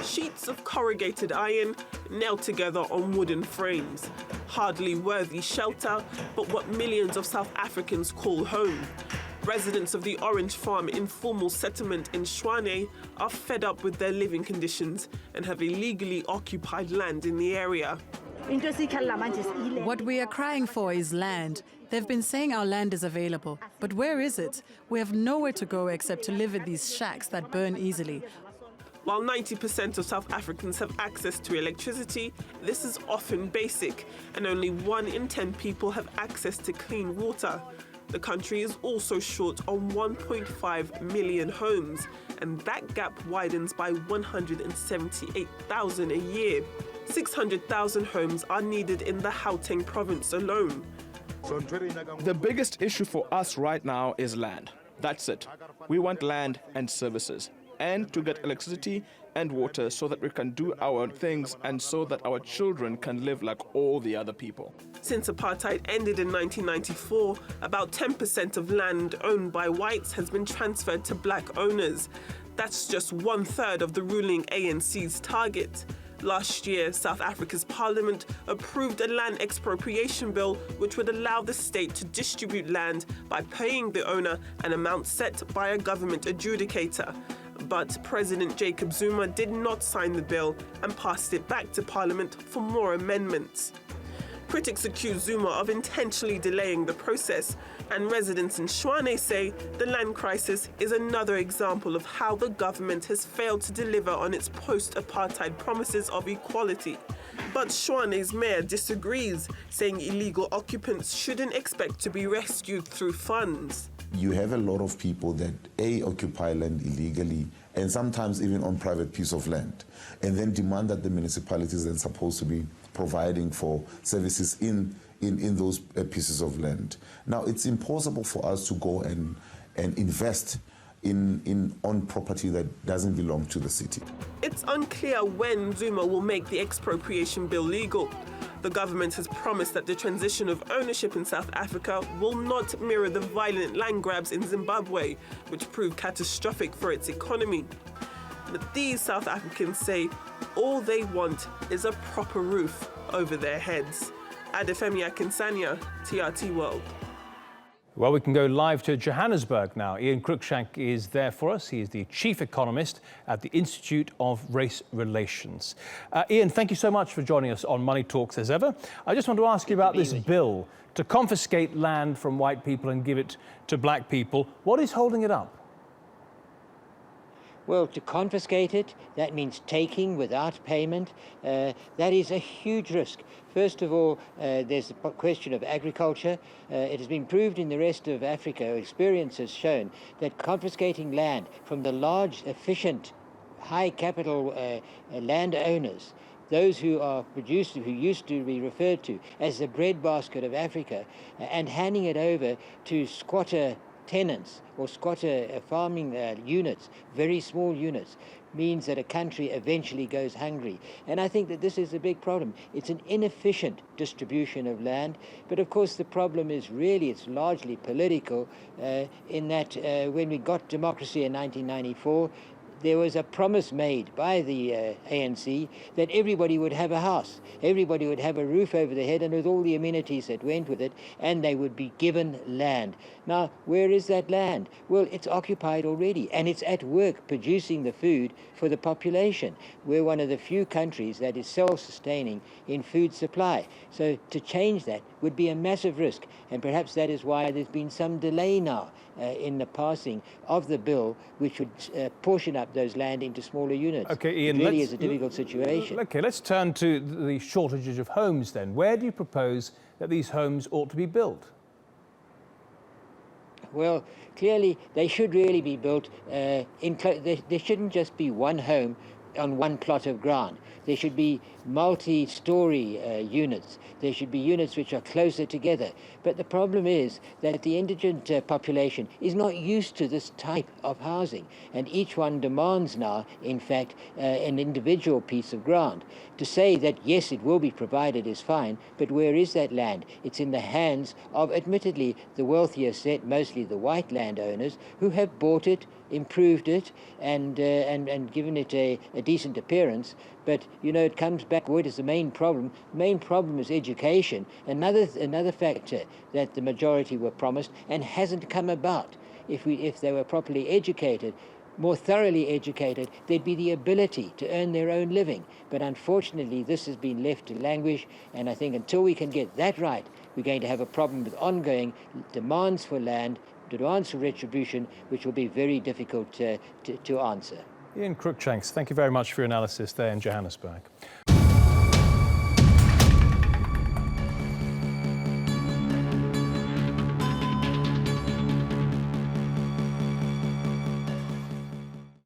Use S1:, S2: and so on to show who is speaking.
S1: sheets of corrugated iron nailed together on wooden frames. Hardly worthy shelter, but what millions of South Africans call home. Residents of the Orange Farm informal settlement in Tshwane are fed up with their living conditions and have illegally occupied land in the area.
S2: What we are crying for is land. They've been saying our land is available, but where is it? We have nowhere to go except to live in these shacks that burn easily.
S1: While 90% of South Africans have access to electricity, this is often basic, and only 1 in 10 people have access to clean water. The country is also short on 1.5 million homes, and that gap widens by 178,000 a year. 600,000 homes are needed in the Gauteng province alone.
S3: The biggest issue for us right now is land. That's it. We want land and services, and to get electricity and water so that we can do our things and so that our children can live like all the other people.
S1: Since apartheid ended in 1994, about 10% of land owned by whites has been transferred to black owners. That's just 1/3 of the ruling ANC's target. Last year, South Africa's parliament approved a land expropriation bill which would allow the state to distribute land by paying the owner an amount set by a government adjudicator. But President Jacob Zuma did not sign the bill and passed it back to Parliament for more amendments. Critics accuse Zuma of intentionally delaying the process, and residents in Tshwane say the land crisis is another example of how the government has failed to deliver on its post-apartheid promises of equality. But Tshwane's mayor disagrees, saying illegal occupants shouldn't expect to be rescued through funds.
S4: You have a lot of people that occupy land illegally and sometimes even on private piece of land, and then demand that the municipalities are supposed to be providing for services in those pieces of land. Now, it's impossible for us to go and invest on property that doesn't belong to the city.
S1: It's unclear when Zuma will make the expropriation bill legal. The government has promised that the transition of ownership in South Africa will not mirror the violent land grabs in Zimbabwe, which proved catastrophic for its economy. But these South Africans say all they want is a proper roof over their heads. Adefemi Akinsanya, TRT World.
S5: Well, we can go live to Johannesburg now. Ian Cruickshanks is there for us. He is the Chief Economist at the Institute of Race Relations. Ian, thank you so much for joining us on Money Talks as ever. I just want to ask you about this bill to confiscate land from white people and give it to black people. What is holding it up?
S6: Well, to confiscate it, that means taking without payment. That is a huge risk. First of all, there's the question of agriculture. It has been proved in the rest of Africa, experience has shown, that confiscating land from the large, efficient, high capital landowners, those who are produced, who used to be referred to as the breadbasket of Africa, and handing it over to squatter tenants or squatter farming units, very small units, means that a country eventually goes hungry. And I think that this is a big problem. It's an inefficient distribution of land, but of course the problem is really, it's largely political, in that when we got democracy in 1994, there was a promise made by the ANC that everybody would have a house, everybody would have a roof over their head and with all the amenities that went with it, and they would be given land. Now, where is that land? Well, it's occupied already, and it's at work producing the food for the population. We're one of the few countries that is self-sustaining in food supply. So to change that would be a massive risk, and perhaps that is why there's been some delay now in the passing of the bill, which would portion up those land into smaller units.
S5: Okay, Ian,
S6: it really is a difficult situation.
S5: Okay, let's turn to the shortages of homes then. Where do you propose that these homes ought to be built?
S6: Well, clearly they should really be built there shouldn't just be one home on one plot of ground. There should be multi-story units. There should be units which are closer together. But the problem is that the indigent population is not used to this type of housing, and each one demands now, in fact, an individual piece of ground. To say that, yes, it will be provided is fine, but where is that land? It's in the hands of, admittedly, the wealthier set, mostly the white landowners, who have bought it improved it, and given it a decent appearance. But, you know, it comes back, what is the main problem? The main problem is education, another factor that the majority were promised and hasn't come about. If they were properly educated, more thoroughly educated, there'd be the ability to earn their own living. But unfortunately, this has been left to languish, and I think until we can get that right, we're going to have a problem with ongoing demands for land, demands for retribution, which will be very difficult to answer.
S5: Ian Cruickshanks, thank you very much for your analysis there in Johannesburg.